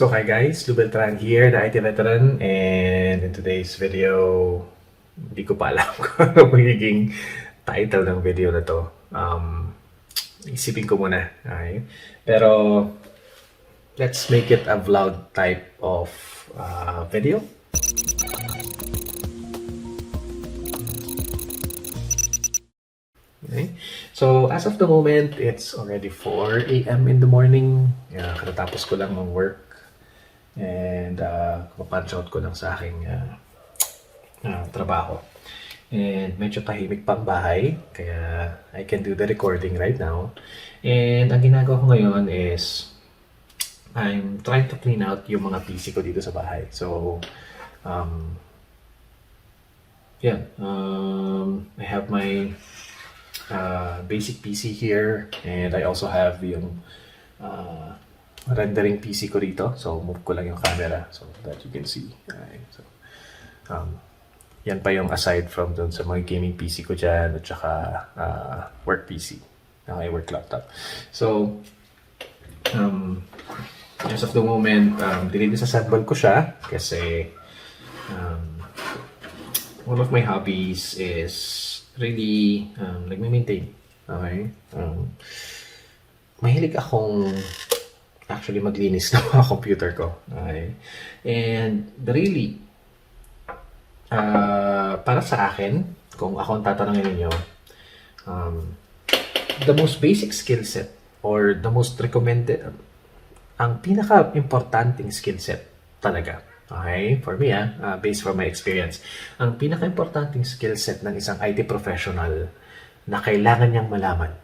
So hi guys, Beltran here, the IT veteran, and in today's video, hindi ko pa alam kung ano magiging title ng video na to. Isipin ko muna. Okay? Pero let's make it a vlog type of video. Okay. So, as of the moment, it's already 4 a.m. in the morning. Katatapos ko lang ng work. And punch out ko lang sa aking trabaho. And medyo tahimik pang bahay. Kaya I can do the recording right now. And ang ginagawa ko ngayon is I'm trying to clean out yung mga PC ko dito sa bahay. So, I have my basic PC here, and I also have yung rendering PC ko rito. So, move ko lang yung camera so that you can see. Okay. So, yan pa yung aside from dun sa mga gaming PC ko dyan at saka work PC. Okay, work laptop. So, as of the moment, dinidisassemble ko siya kasi one of my hobbies is really nagme-maintain. Okay? Mahilig akong actually maglinis ng mga computer ko. Okay? And really, para sa akin, kung ako ang tatanungin ninyo, the most basic skill set or the most recommended, ang pinaka-importanting skill set talaga. Okay? For me, based from my experience, ang pinaka-importanting skill set ng isang IT professional na kailangan niyang malaman,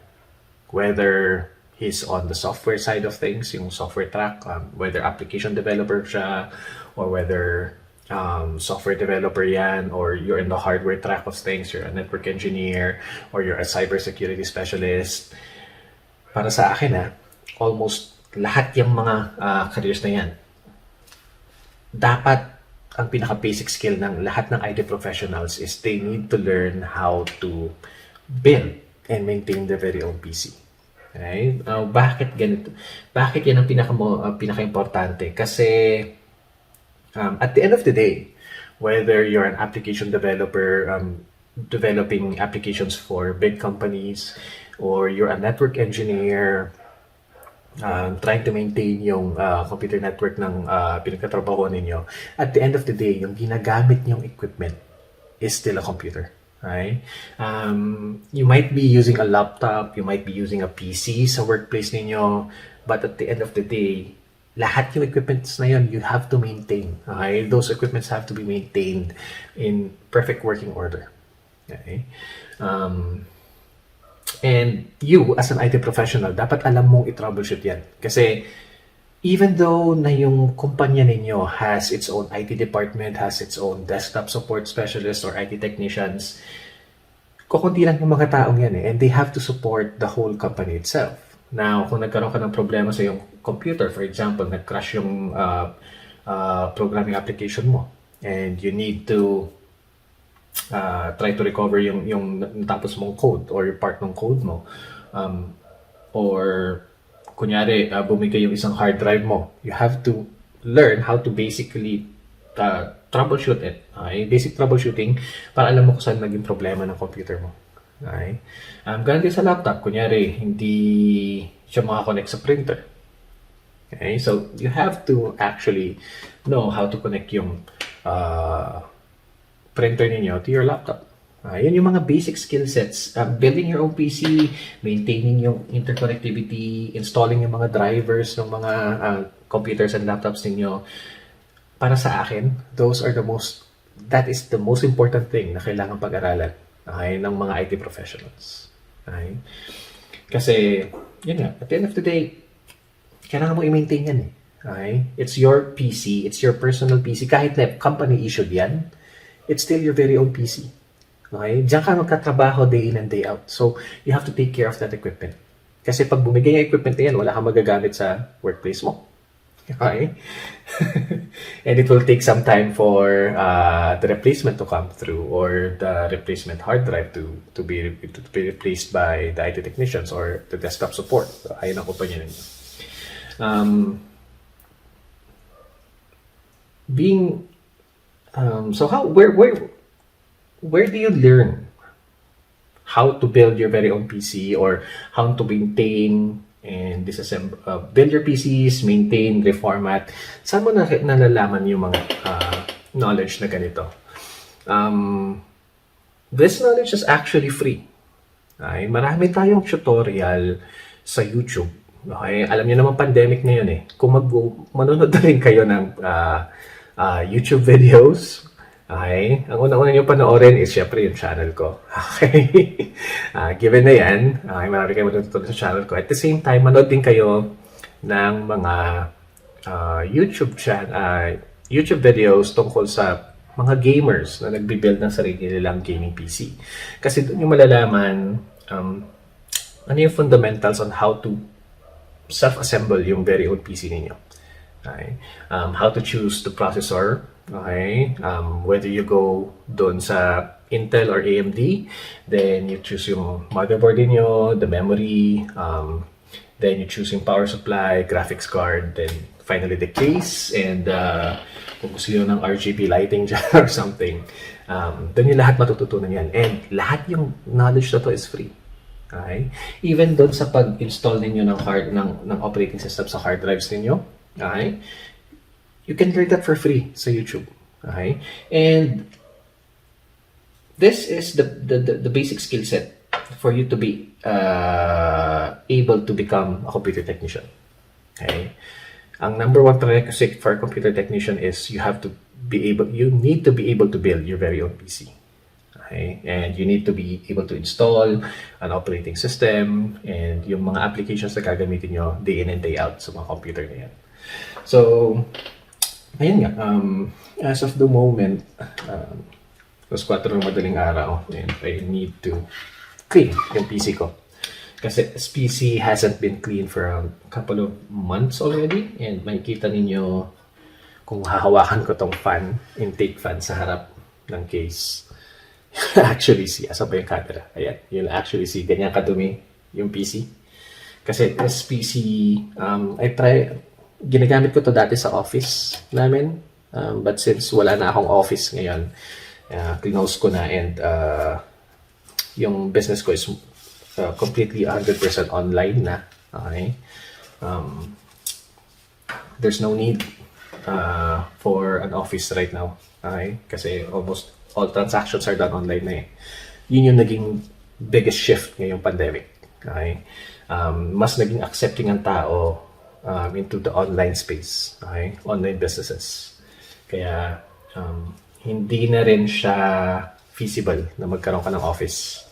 whether he's on the software side of things, yung software track, whether application developer siya, or whether software developer yan, or you're in the hardware track of things, you're a network engineer, or you're a cybersecurity specialist. Para sa akin, almost lahat yung mga careers na yan, dapat ang pinaka-basic skill ng lahat ng IT professionals is they need to learn how to build and maintain their very own PC. Okay? Bakit ganito? Bakit yan ang pinaka-importante? Kasi at the end of the day, whether you're an application developer developing applications for big companies, or you're a network engineer trying to maintain yung computer network ng pinagkatrabaho ninyo, at the end of the day, yung ginagamit nyong equipment is still a computer. Right? You might be using a laptop, you might be using a PC sa workplace ninyo, but at the end of the day, lahat yung equipments na yun, you have to maintain. Okay? Those equipments have to be maintained in perfect working order. Okay? And you, as an IT professional, dapat alam mong i-troubleshoot yan. Kasi even though na yung kumpanya ninyo has its own IT department, has its own desktop support specialist or IT technicians, kukunti lang yung mga taong yan and they have to support the whole company itself. Now, kung nagkaroon ka ng problema sa yung computer, for example, nag-crash yung programming application mo, and you need to try to recover yung natapos mong code or yung part ng code mo, or kunyari, bumigay yung isang hard drive mo, you have to learn how to basically troubleshoot it. Okay? Basic troubleshooting para alam mo kung saan naging problema ng computer mo. Okay? Ganun din sa laptop. Kunyari, hindi siya makakonect sa printer. Okay? So, you have to actually know how to connect yung printer ninyo to your laptop. Yun yung mga basic skill sets. Building your own PC, maintaining yung interconnectivity, installing yung mga drivers ng mga computers and laptops ninyo. Para sa akin, that is the most important thing na kailangan pag-aralan ng mga IT professionals. Okay? Kasi, yun nga, at the end of the day, kailangan mo i-maintain yan. Okay? It's your PC, it's your personal PC. Kahit na company issued yan, it's still your very own PC. Okay? Diyan ka magkatrabaho day in and day out. So, you have to take care of that equipment. Kasi pag bumigay yung equipment na yan, wala kang magagamit sa workplace mo. Okay? And it will take some time for the replacement to come through, or the replacement hard drive to be replaced by the IT technicians or the desktop support. So, ayun ang kumpanya ninyo. being so how where do you learn how to build your very own PC, or how to maintain and disassemble, build your PCs, maintain, reformat? Saan mo nalalaman yung mga knowledge na ganito? This knowledge is actually free. Okay? Marami tayong tutorial sa YouTube. Okay? Alam niyo naman, pandemic ngayon eh. Kung manonood na rin kayo ng YouTube videos, okay, ang una-una nyo panoorin is syempre yung channel ko. Okay? Given na yan, okay, marami kayo matutunan sa channel ko. At the same time, manood din kayo ng mga YouTube videos tungkol sa mga gamers na nagbi-build ng sarili nilang gaming PC. Kasi doon yung malalaman ano yung fundamentals on how to self-assemble yung very own PC ninyo. Okay? How to choose the processor. Okay? Whether you go doon sa Intel or AMD, then you choose yung motherboard niyo, the memory, then you choose yung power supply, graphics card, then finally the case, and kung gusto nyo ng RGB lighting dyan or something, doon yung lahat matututunan yan. And lahat yung knowledge na to is free. Okay? Even doon sa pag-install ninyo ng operating system sa hard drives ninyo, okay? You can learn that for free sa YouTube. Okay? And this is the basic skill set for you to be able to become a computer technician. Okay? Ang number one prerequisite for a computer technician is you need to be able to build your very own PC. Okay? And you need to be able to install an operating system and yung mga applications na gagamitin nyo day in and day out sa mga computer na yan. So, ayun nga, as of the moment, alas 4 ng madaling araw, and I need to clean yung PC ko. Kasi this PC hasn't been cleaned for a couple of months already, and makikita ninyo kung hahawakan ko tong intake fan sa harap ng case. Actually see, asa ba yung camera? Ayan, you'll actually see, ganyan kadumi yung PC. Kasi this PC, ginagamit ko to dati sa office namin, but since wala na akong office ngayon, close ko na, and yung business ko is completely 100% online na. Okay? There's no need for an office right now. Okay? Kasi almost all transactions are done online na eh. Yun yung naging biggest shift ngayong pandemic. Okay? Mas naging accepting ang tao into the online space. Okay? Online businesses. Kaya hindi na rin siya feasible na magkaroon ka ng office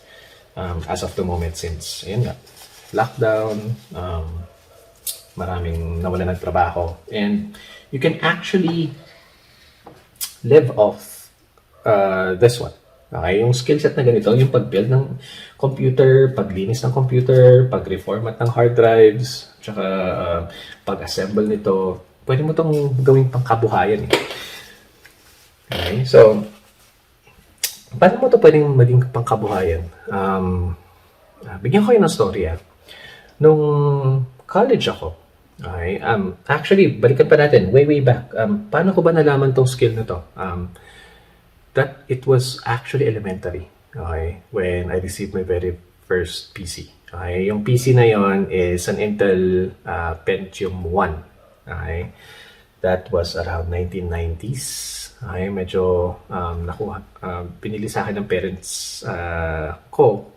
as of the moment, since ayun nga, lockdown, maraming nawalan ng trabaho, and you can actually live off this one. Okay, yung skill set na ganito, yung pag-build ng computer, paglinis ng computer, pag-reformat ng hard drives, tsaka pag-assemble nito, pwede mo itong gawing pangkabuhayan eh. Okay, so paano mo ito pwedeng maging pangkabuhayan? Bigyan ko kayo ng story. Nung college ako, okay, actually, balikan pa natin, way back. Paano ko ba nalaman tong skill na to? That it was actually elementary, okay, when I received my very first PC. Okay, yung PC na yon is an Intel Pentium 1. Okay, that was around 1990s. Okay, medyo pinili sa akin ng parents ko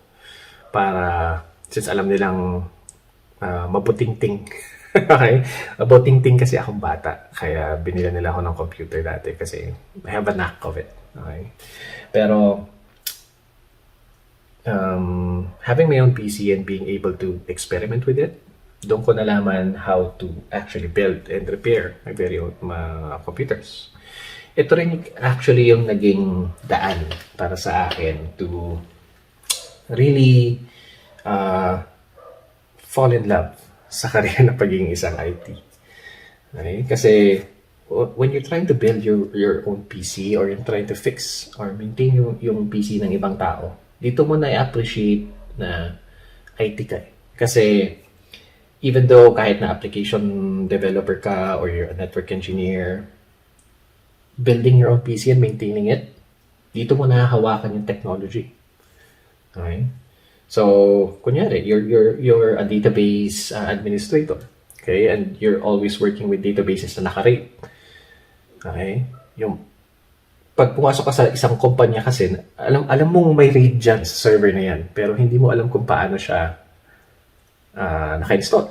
para, since alam nilang mabuting-ting. Okay, mabuting-ting kasi akong bata, kaya binila nila ako ng computer dati kasi I have a knack of it. Okay, pero having my own PC and being able to experiment with it, doon ko nalaman how to actually build and repair my very own computers. Ito rin actually yung naging daan para sa akin to really fall in love sa career na pagiging isang IT. Okay? Kasi when you're trying to build your own PC, or you're trying to fix or maintain yung PC ng ibang tao, dito mo na-appreciate na IT ka. Kasi even though kahit na application developer ka or you're a network engineer, building your own PC and maintaining it, dito mo nahahawakan yung technology. Okay? So, kunyari, you're a database administrator. Okay? And you're always working with databases na naka-rate. Okay? Yung pag pumasok ka sa isang kumpanya kasi, alam mong may RAID dyan sa server na yan, pero hindi mo alam kung paano siya naka-install.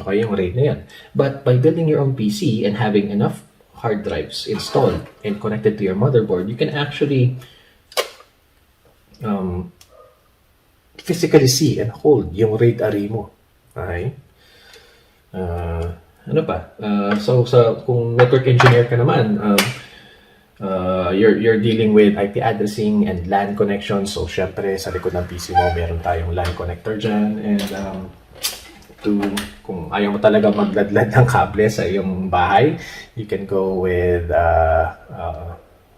Okay, yung RAID na yan. But by building your own PC and having enough hard drives installed and connected to your motherboard, you can actually physically see and hold yung RAID array mo. Okay? Ano pa? So, kung network engineer ka naman, you're dealing with IP addressing and LAN connections. So, syempre, sa likod ng PC mo, meron tayong LAN connector dyan. And kung ayaw mo talaga magladlad ng kable sa iyong bahay, you can go with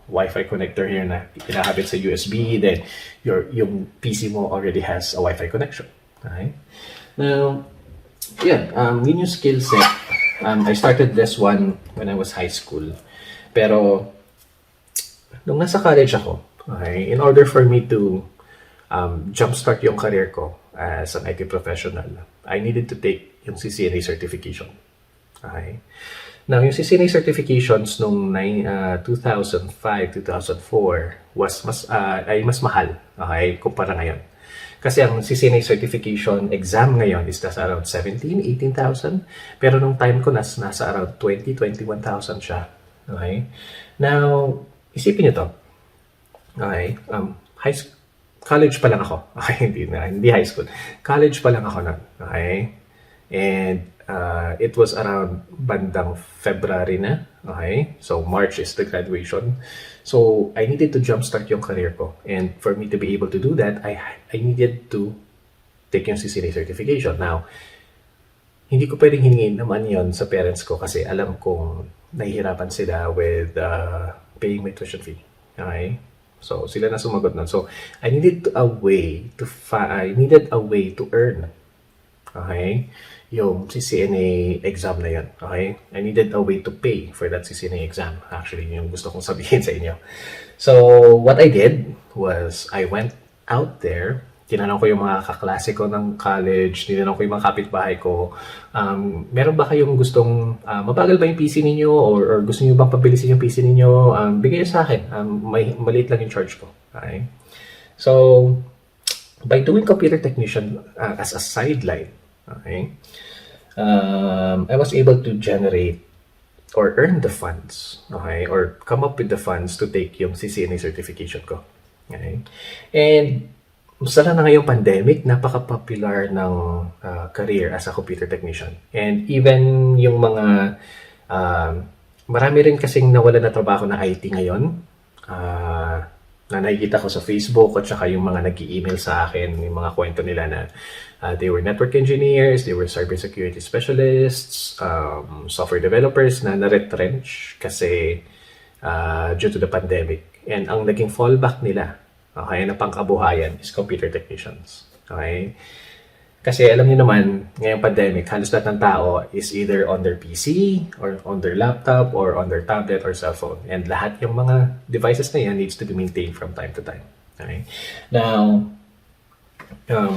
Wi-Fi connector here na kinakabit sa USB. Then, yung PC mo already has a Wi-Fi connection. Okay? Now, yun yung skill set. I started this one when I was high school. Pero, nung nasa college ako, okay, in order for me to jumpstart yung career ko as an IT professional, I needed to take yung CCNA certification. Okay? Now, yung CCNA certifications nung 2005, 2004 ay mas mahal, okay, kumpara ngayon. Kasi ang CCNA certification exam ngayon is nasa around 18,000. Pero nung time ko nasa around 21,000 siya. Okay? Now, isipin nyo to. Okay. College pa lang ako. Okay, hindi high school. College pa lang ako nun. Okay. And it was around bandang February na. Okay. So, March is the graduation. So, I needed to jumpstart yung career ko. And for me to be able to do that, I needed to take yung CCNA certification. Now, hindi ko pwedeng hiningin naman yon sa parents ko kasi alam kong nahihirapan sila with paying my tuition fee. Okay? So, sila na sumagot nun. So, I needed a way to earn. Okay? Yung CCNA exam na yun. Okay? I needed a way to pay for that CCNA exam. Actually, yung gusto kong sabihin sa inyo. So, what I did was, I went out there, tinanong ko yung mga kaklase ko ng college, tinanong ko yung mga kapitbahay ko, meron ba kayong gustong, mabagal ba yung PC ninyo or gusto niyo bang pabilisin yung PC ninyo? Bigay sa akin. Maliit lang yung charge ko. Okay? So, by doing computer technician as a sideline, okay, I was able to generate or earn the funds, okay, or come up with the funds to take yung CCNA certification ko. Okay? And masala na ngayong pandemic, napaka-popular ng career as a computer technician. And even yung mga, marami rin kasing nawala na trabaho na IT ngayon, na nakikita ko sa Facebook at saka yung mga nag-i-email sa akin, yung mga kwento nila na they were network engineers, they were cybersecurity specialists, software developers na na-retrench kasi due to the pandemic. And ang naging fallback nila, okay, na pangkabuhayan is computer technicians. Okay? Kasi alam niyo naman, ngayong pandemic, halos lahat ng tao is either on their PC, or on their laptop, or on their tablet or cellphone. And lahat yung mga devices na yan needs to be maintained from time to time. Okay? Now,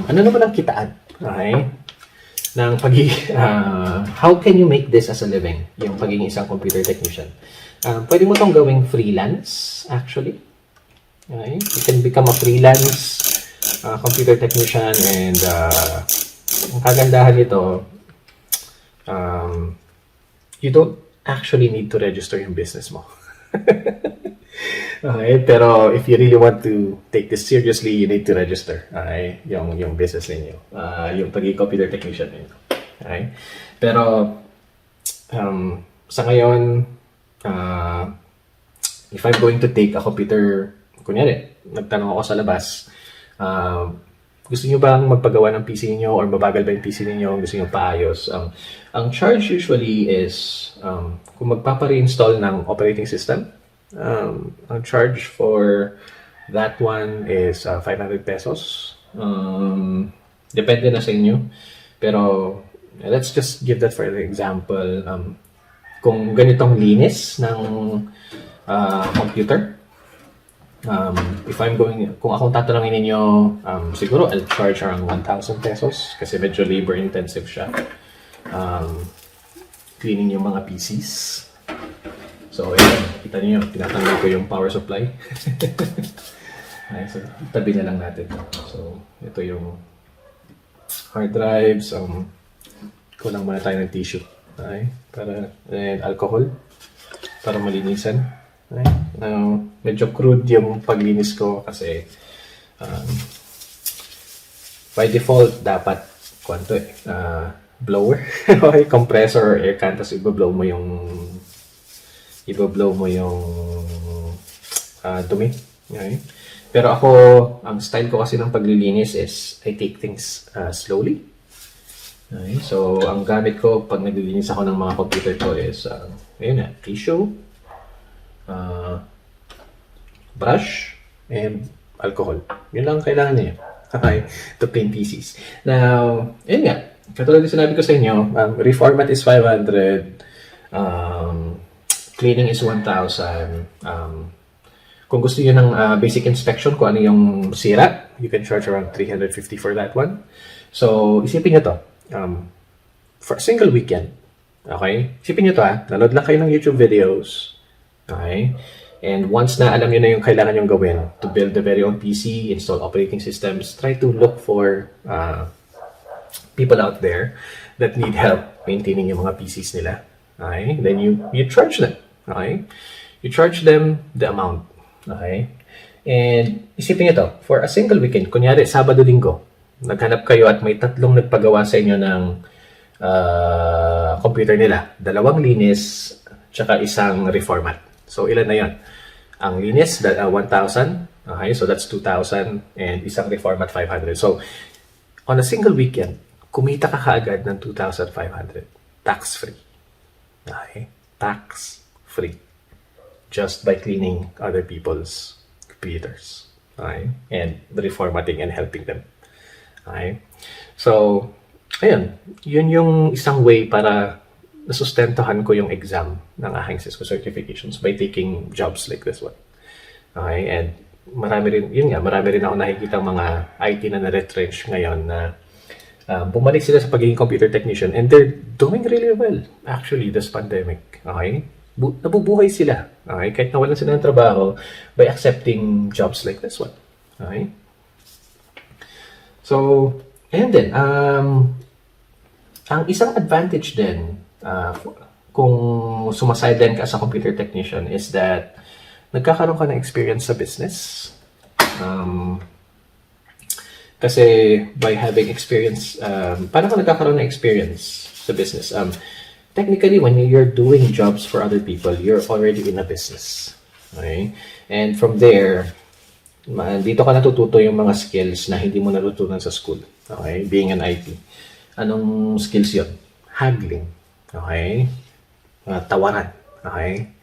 ano naman ang kitaan? Okay? Ng how can you make this as a living? Yung pagiging isang computer technician. Pwede mo tong gawing freelance, actually. Okay? You can become a freelance computer technician and ang kagandahan nito, you don't actually need to register yung business mo. Okay? Pero if you really want to take this seriously, you need to register, okay, yung business ninyo, yung pagiging computer technician ninyo. Okay? Pero sa ngayon, if I'm going to take a computer, kunyari, nagtanong ako sa labas, gusto niyo bang magpagawa ng PC niyo or mabagal ba yung PC niyo, gusto niyo paayos? Ang charge usually is, kung magpapa-reinstall ng operating system, ang charge for that one is 500 pesos. Depende na sa inyo. Pero, let's just give that for example. Kung ganitong linis ng computer. Kung akong tatanungin ninyo, siguro I'll charge around 1,000 pesos kasi medyo labor intensive siya. Cleaning yung mga PCs. So, ayan, kita niyo, tinatanggal ko yung power supply. Okay, so, tabi na lang natin. So, ito yung hard drives. Kulang muna tayo ng tissue. Okay, and alcohol para malinisan. Okay. Now, medyo crude yung paglinis ko kasi by default dapat blower. Okay, compressor or aircon, tapos ibablow mo yung dumi. Okay. Pero ako, ang style ko kasi ng paglilinis is I take things slowly. Okay. So, ang gamit ko pag naglilinis ako ng mga computer ko is tissue, brush, and alcohol. Yun lang ang kailangan niya. Okay, to clean PCs. Now, yun nga. Katulad yung sinabi ko sa inyo, reformat is 500, cleaning is 1,000. Kung gusto niyo ng basic inspection, kung ano yung sira, you can charge around 350 for that one. So, isipin niyo to. For a single weekend, okay? Isipin niyo to nanood lang kayo ng YouTube videos, okay? And once na alam niyo na yung kailangan yung gawin to build the very own PC, install operating systems, try to look for people out there that need help maintaining yung mga PCs nila. Okay? Then you charge them. Okay? You charge them the amount. Okay? And isipin nyo to, for a single weekend, kunyari, Sabado-Linggo, naghanap kayo at may 3 nagpagawa sa inyo ng computer nila. 2 linis, tsaka 1 reformat. So, ilan na yon? Ang linis, 1,000. Okay? So, that's 2,000. And 1 reformat, 500. So, on a single weekend, kumita ka kaagad ng 2,500. Tax-free. Okay? Tax-free. Just by cleaning other people's computers. Okay? And reformatting and helping them. Okay? So, ayun. Yun yung isang way para nasustentohan ko yung exam ng aking Cisco certifications by taking jobs like this one. Okay? And marami rin ako nakikita mga IT na na-retrench ngayon na bumalik sila sa pagiging computer technician and they're doing really well actually this pandemic. Okay? Nabubuhay sila. Okay? Kahit nawalan sila ng trabaho by accepting jobs like this one. Okay? So, and then, ang isang advantage din kung sumasideline ka sa computer technician is that nagkakaroon ka ng experience sa business. Kasi by having experience, paano ka nagkakaroon ng experience sa business? Technically, when you're doing jobs for other people, you're already in a business. Okay? And from there, dito ka natututo yung mga skills na hindi mo natutunan sa school. Okay? Being an IT. Anong skills yon? Haggling. Okay? Tawaran. Okay?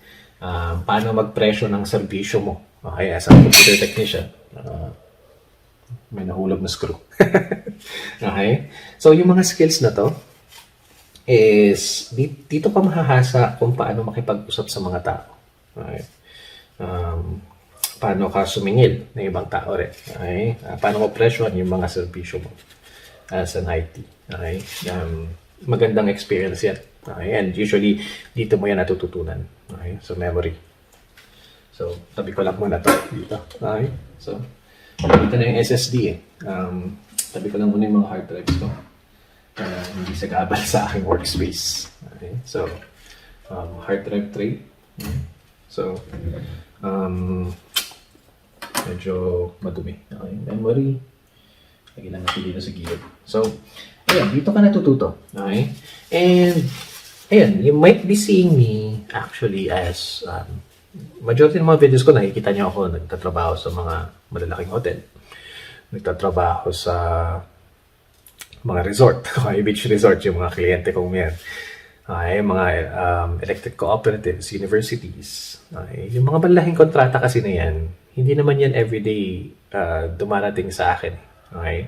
Paano magpresyo ng serbisyo mo. Okay? As a computer technician. May nahulog na screw. Okay? So, yung mga skills na to is dito ka mahahasa kung paano makipag-usap sa mga tao. Okay? Paano ka sumingil ng ibang tao rin. Okay? Paano mo presyohan yung mga serbisyo mo as an IT. Okay? Magandang experience yan. Okay? And usually, dito mo yan natututunan. Okay? So, memory. So, tabi ko lang muna to dito. Okay? So, dito na yung SSD tabi ko lang muna yung mga hard drives ko. Hindi sagabal sa aking workspace. Okay? So, hard drive tray. So, medyo madumi. Okay? Memory. Lagi lang natin dito sa gilid. So, ayan, dito ka natututo. Okay? And, ayan, you might be seeing me actually as majority ng mga videos ko, nakikita niyo ako nagtatrabaho sa mga malalaking hotel. Nagtatrabaho sa mga resort. Okay, beach resort, yung mga kliyente kong yan. Okay, mga electric cooperatives, universities. Okay, yung mga malalaking kontrata kasi na yan, hindi naman yan everyday dumarating sa akin. Okay?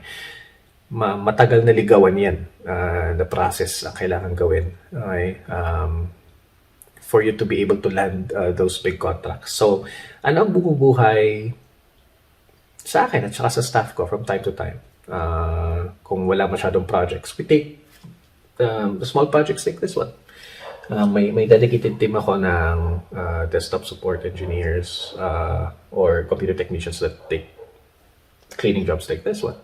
Matagal na ligawan yan na process ang kailangan gawin. Okay? for you to be able to land those big contracts. So, ano ang bumubuhay sa akin at saka sa staff ko from time to time? Kung wala masyadong projects, we take small projects like this one. May dedicated team ako ng desktop support engineers or computer technicians that take cleaning jobs like this one.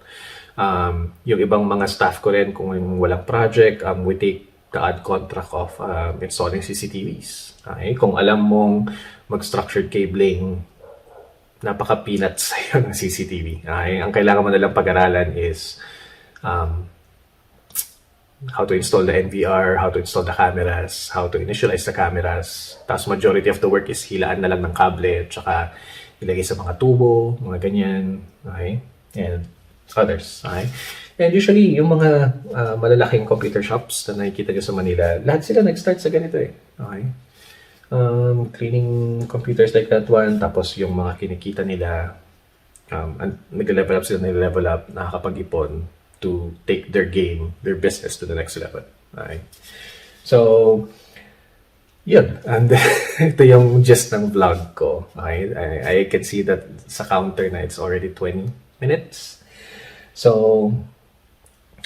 Yung ibang mga staff ko rin, kung walang project, we take the odd contract of installing CCTVs. Okay? Kung alam mong mag-structured cabling, napaka-peanuts sa'yo ng CCTV. Okay? Ang kailangan mo nalang pag-aralan is how to install the NVR, how to install the cameras, how to initialize the cameras. Tapos majority of the work is hilaan na lang ng kable, tsaka ilagay sa mga tubo, mga ganyan. Okay? And others. Okay? And usually, yung mga malalaking computer shops na nakikita nyo sa Manila, lahat sila nag-start sa ganito eh. Okay? Cleaning computers like that one, tapos yung mga kinikita nila, nag-level up sila, nag-level up, nakakapag-ipon to take their game, their business to the next level. Okay? So, yun. And ito yung gist ng vlog ko. Okay? I can see that sa counter na it's already 20 minutes. So,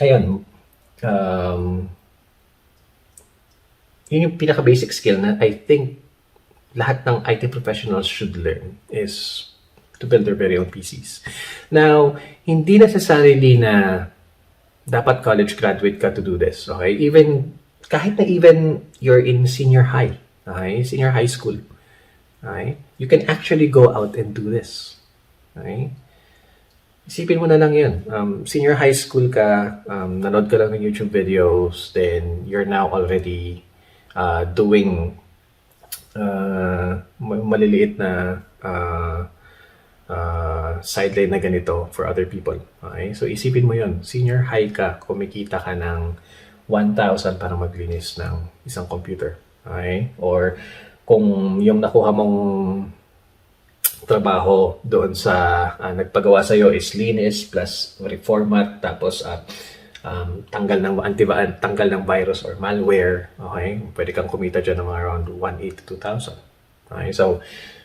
ayun. Yun yung pinaka-basic skill na I think lahat ng IT professionals should learn is to build their very own PCs. Now, hindi necessarily na dapat college graduate ka to do this. Okay? Kahit na even you're in senior high, okay? Senior high school, okay? You can actually go out and do this. Okay? Isipin mo na lang yun. Senior high school ka, nanood ka lang ng YouTube videos, then you're now already doing maliliit na sideline na ganito for other people. Okay? So, isipin mo yun. Senior high ka, kumikita ka ng 1,000 para maglinis ng isang computer. Okay? Or, kung yung nakuha mong trabaho doon sa nagpagawa sa'yo is linis plus reformat, tapos tanggal ng virus or malware. Okay? Pwede kang kumita dyan ng around 1,800 to 2,000. Okay? So,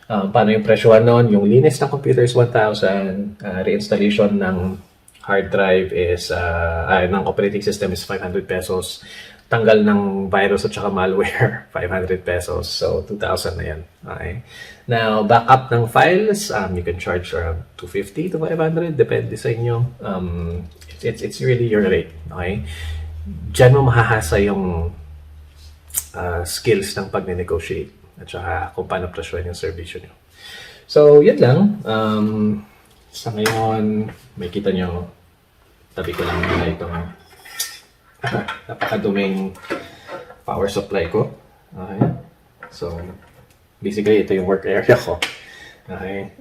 paano yung presyohan nun? Yung linis ng computer is 1,000. Reinstallation ng hard drive is, ng operating system is 500 pesos. Tanggal ng virus at saka malware, 500 pesos. So, 2,000 na yan. Okay. Now, backup ng files, you can charge around 250 to 500. Depende sa inyo. It's really your rate. Okay. Diyan mo mahahasa yung skills ng pag-negotiate at saka kung paano presyohan yung servisyo nyo. So, yun lang. Sa ngayon, may kita nyo, tabi ko lang nila itong napakaduming power supply ko. Okay. So, basically, ito yung work area ko. Okay.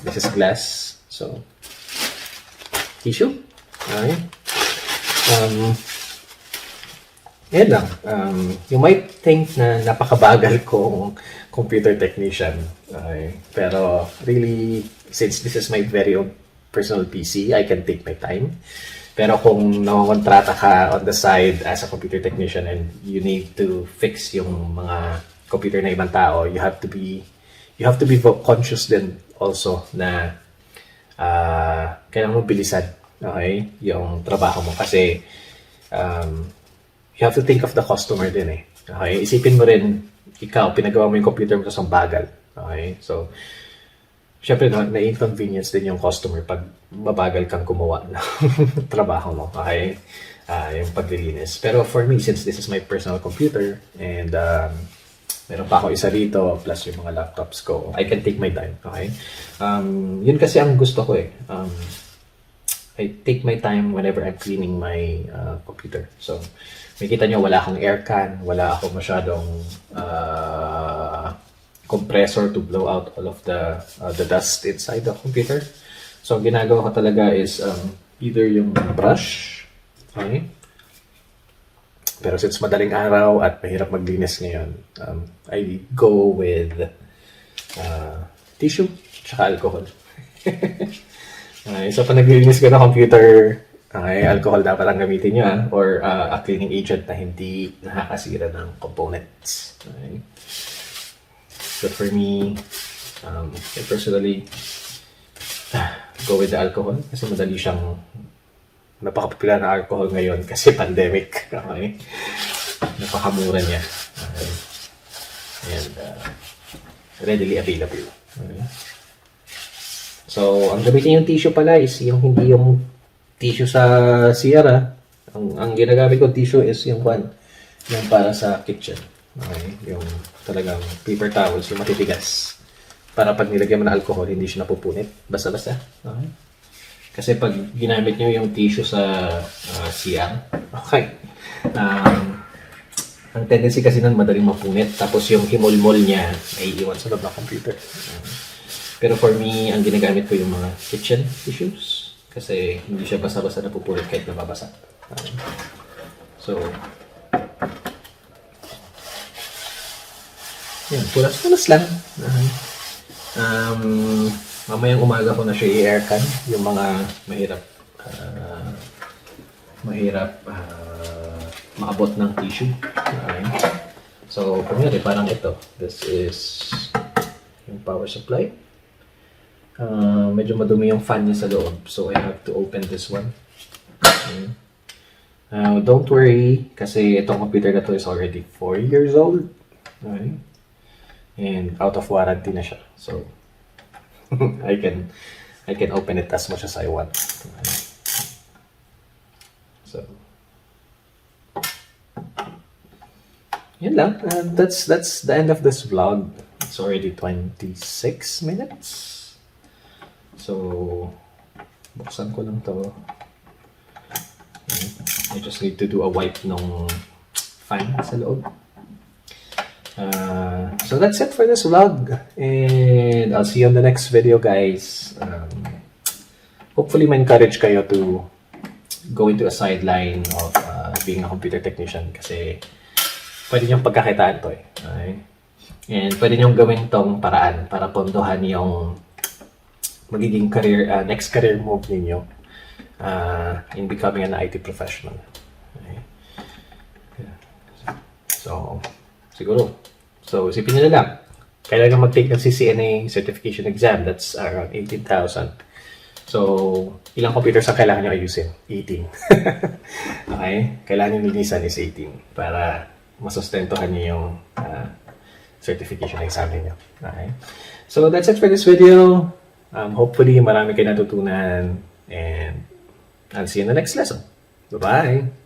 This is glass. So, tissue. Okay. Yan lang. You might think na napakabagal kong computer technician. Okay. Pero really, since this is my very own personal PC, I can take my time. Pero kung nangongontrata ka on the side as a computer technician and you need to fix yung mga computer na ibang tao, you have to be conscious din also na kailangan mo bilisan, okay, yung trabaho mo kasi you have to think of the customer din eh. Okay? Isipin mo rin, ikaw, pinagawa mo yung computer mo sa bagal. Okay? So, syempre, na-inconvenience din yung customer pag mabagal kang gumawa ng trabaho mo. Okay? Yung paglilinis. Pero for me, since this is my personal computer and meron pa ako isa rito plus yung mga laptops ko, I can take my time. Okay? Yun kasi ang gusto ko eh. I take my time whenever I'm cleaning my computer. So, makita nyo, wala akong aircon, wala akong masyadong compressor to blow out all of the dust inside the computer. So, ang ginagawa ko talaga is either yung brush, okay? Pero since madaling araw at mahirap maglinis ngayon, I go with tissue tsaka alcohol. So, pag naglilinis ko ng computer, Okay, alcohol dapat ang gamitin nyo or a cleaning agent na hindi nakakasira ng components. Okay. But for me, I personally go with the alcohol kasi madali siyang napaka-popular na alcohol ngayon kasi pandemic. Okay. Napakamura niya. Okay. And readily available. Okay. So, ang gamitin yung tissue pala is yung hindi yung tissue sa Sierra. Ang ginagamit ko tissue is yung yung para sa kitchen. Okay? Yung talagang paper towels, yung matitigas. Para pag nilagyan mo ng alcohol, hindi siya napupunit. Basta-basta. Okay? Kasi pag ginamit nyo yung tissue sa CR, okay. Ang tendency kasi nun madaling mapunit. Tapos yung himol-mol niya ay iwan sa loob ng computer. Pero for me, ang ginagamit ko yung mga kitchen tissues. Kasi hindi siya basta-basta napupunit kahit nababasa. So, yan, pulas-pulas lang. Mamayang umaga ko na siya i-aircon. Yung mga mahirap maabot ng tissue. So, kunyari, parang ito. This is yung power supply. Medyo madumi yung fan niya sa loob. So, I have to open this one. Okay. Don't worry, kasi itong computer na to is already 4 years old. Okay. And out of warranty na siya. So, I can open it as much as I want. Okay. So, yun lang. That's the end of this vlog. It's already 26 minutes. So, buksan ko lang to. Okay. I just need to do a wipe ng fan sa loob. So that's it for this vlog. And I'll see you on the next video, guys. Hopefully, ma-encourage kayo to go into a sideline of being a computer technician kasi pwede niyong pagkakitaan to eh. Okay? And pwede niyong gawin tong paraan para pondohan yung magiging next career move ninyo in becoming an IT professional. Okay. So, siguro. So, isipin nyo na lang. Kailangan mag-take ng CCNA certification exam. That's around 18,000. So, ilang computers ang kailangan nyo ayusin? 18. Okay? Kailangan nyo linisan is 18 para masustentuhan nyo yung certification exam niyo. Okay? So, that's it for this video. Hopefully, marami kayo natutunan and I'll see you in the next lesson. Bye-bye!